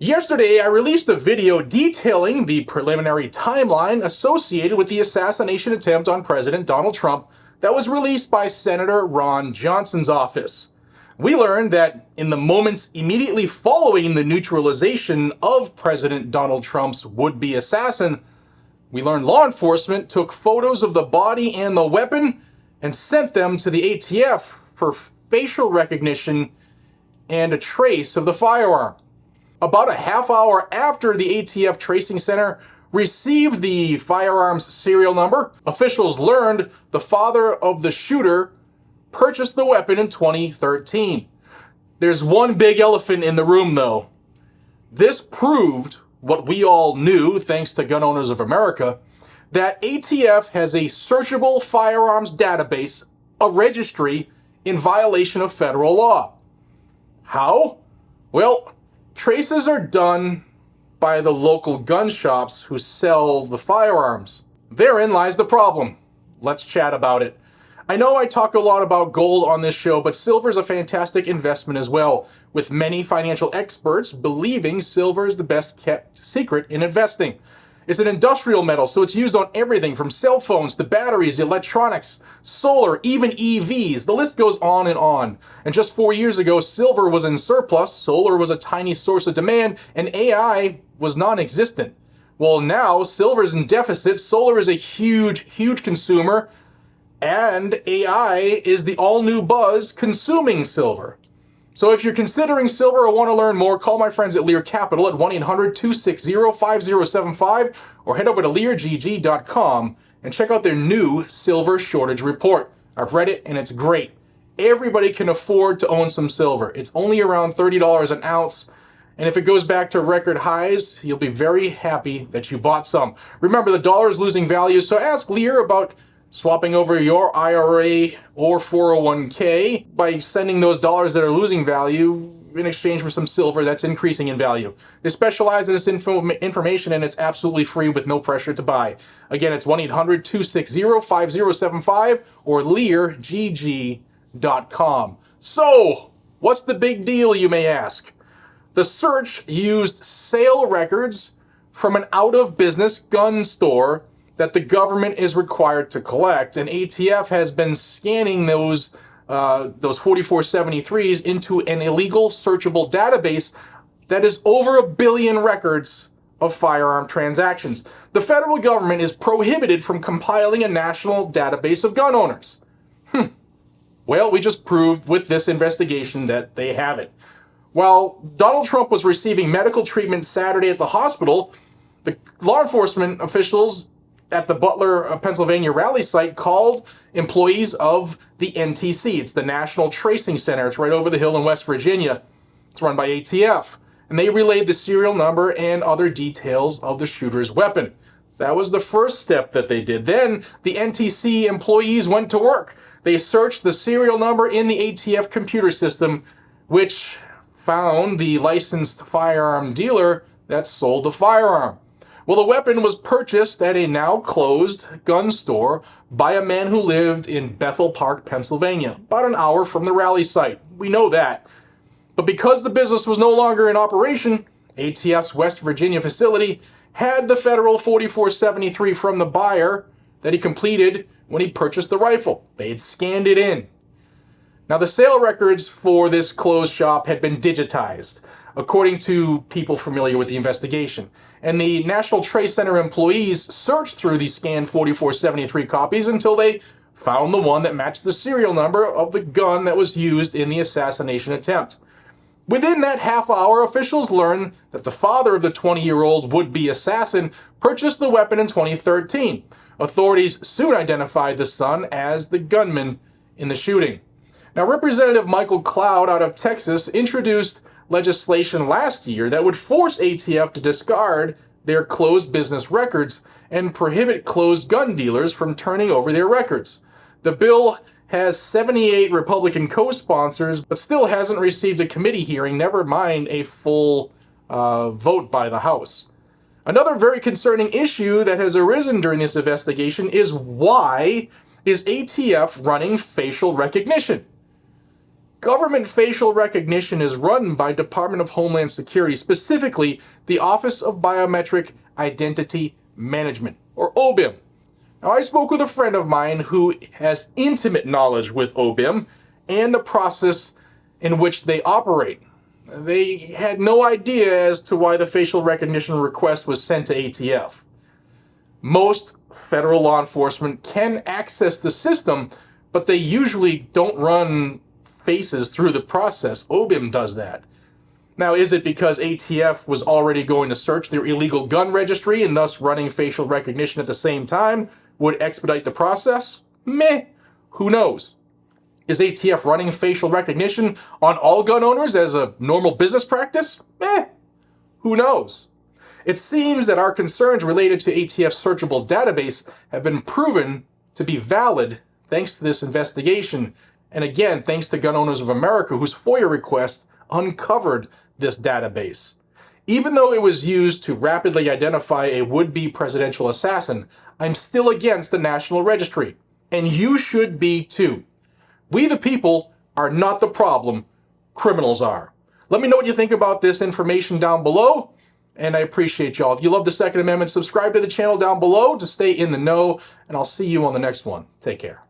Yesterday, I released a video detailing the preliminary timeline associated with the assassination attempt on President Donald Trump that was released by Senator Ron Johnson's office. We learned that in the moments immediately following the neutralization of President Donald Trump's would-be assassin, we learned law enforcement took photos of the body and the weapon and sent them to the ATF for facial recognition and a trace of the firearm. About a half hour after the ATF Tracing Center received the firearm's serial number, officials learned the father of the shooter purchased the weapon in 2013. There's one big elephant in the room, though. This proved what we all knew, thanks to Gun Owners of America, that ATF has a searchable firearms database, a registry, in violation of federal law. How? Well, traces are done by the local gun shops who sell the firearms. Therein lies the problem. Let's chat about it. I know I talk a lot about gold on this show, but silver is a fantastic investment as well, with many financial experts believing silver is the best kept secret in investing. It's an industrial metal, so it's used on everything from cell phones to batteries, electronics, solar, even EVs. The list goes on. And just 4 years ago, silver was in surplus, solar was a tiny source of demand, and AI was non-existent. Well, now silver's in deficit, solar is a huge consumer, and AI is the all-new buzz consuming silver. So if you're considering silver or want to learn more, call my friends at Lear Capital at 1-800-260-5075 or head over to leargg.com and check out their new silver shortage report. I've read it and it's great. Everybody can afford to own some silver. It's only around $30 an ounce, and if it goes back to record highs, you'll be very happy that you bought some. Remember, the dollar is losing value, so ask Lear about swapping over your IRA or 401k by sending those dollars that are losing value in exchange for some silver that's increasing in value. They specialize in this information, and it's absolutely free with no pressure to buy. Again, it's 1-800-260-5075 or leargg.com. So, what's the big deal, you may ask? The search used sale records from an out-of-business gun store that the government is required to collect, and ATF has been scanning those 4473s into an illegal searchable database that is over 1 billion records of firearm transactions. The federal government is prohibited from compiling a national database of gun owners. Well, we just proved with this investigation that they have it. While Donald Trump was receiving medical treatment Saturday at the hospital, the law enforcement officials at the Butler, Pennsylvania rally site called employees of the NTC. It's the National Tracing Center. It's right over the hill in West Virginia. It's run by ATF. And they relayed the serial number and other details of the shooter's weapon. That was the first step that they did. Then the NTC employees went to work. They searched the serial number in the ATF computer system, which found the licensed firearm dealer that sold the firearm. Well, the weapon was purchased at a now closed gun store by a man who lived in Bethel Park, Pennsylvania, about an hour from the rally site. We know that. But because the business was no longer in operation, ATF's West Virginia facility had the federal 4473 from the buyer that he completed when he purchased the rifle. They had scanned it in. Now, the sale records for this closed shop had been digitized, according to people familiar with the investigation. And the National Trace Center employees searched through the scanned 4473 copies until they found the one that matched the serial number of the gun that was used in the assassination attempt. Within that half hour, officials learned that the father of the 20-year-old would-be assassin purchased the weapon in 2013. Authorities soon identified the son as the gunman in the shooting. Now, Representative Michael Cloud out of Texas introduced legislation last year that would force ATF to discard their closed business records and prohibit closed gun dealers from turning over their records. The bill has 78 Republican co-sponsors, but still hasn't received a committee hearing, never mind a full vote by the House. Another very concerning issue that has arisen during this investigation is why is ATF running facial recognition? Government facial recognition is run by Department of Homeland Security, specifically the Office of Biometric Identity Management, or OBIM. Now, I spoke with a friend of mine who has intimate knowledge with OBIM and the process in which they operate. They had no idea as to why the facial recognition request was sent to ATF. Most federal law enforcement can access the system, but they usually don't run faces through the process. OBIM does that. Now, is it because ATF was already going to search their illegal gun registry and thus running facial recognition at the same time would expedite the process? Meh. Who knows? Is ATF running facial recognition on all gun owners as a normal business practice? Meh. Who knows? It seems that our concerns related to ATF's searchable database have been proven to be valid thanks to this investigation, and again, thanks to Gun Owners of America, whose FOIA request uncovered this database. Even though it was used to rapidly identify a would-be presidential assassin, I'm still against the National Registry, and you should be too. We the people are not the problem, criminals are. Let me know what you think about this information down below, and I appreciate y'all. If you love the Second Amendment, subscribe to the channel down below to stay in the know, and I'll see you on the next one. Take care.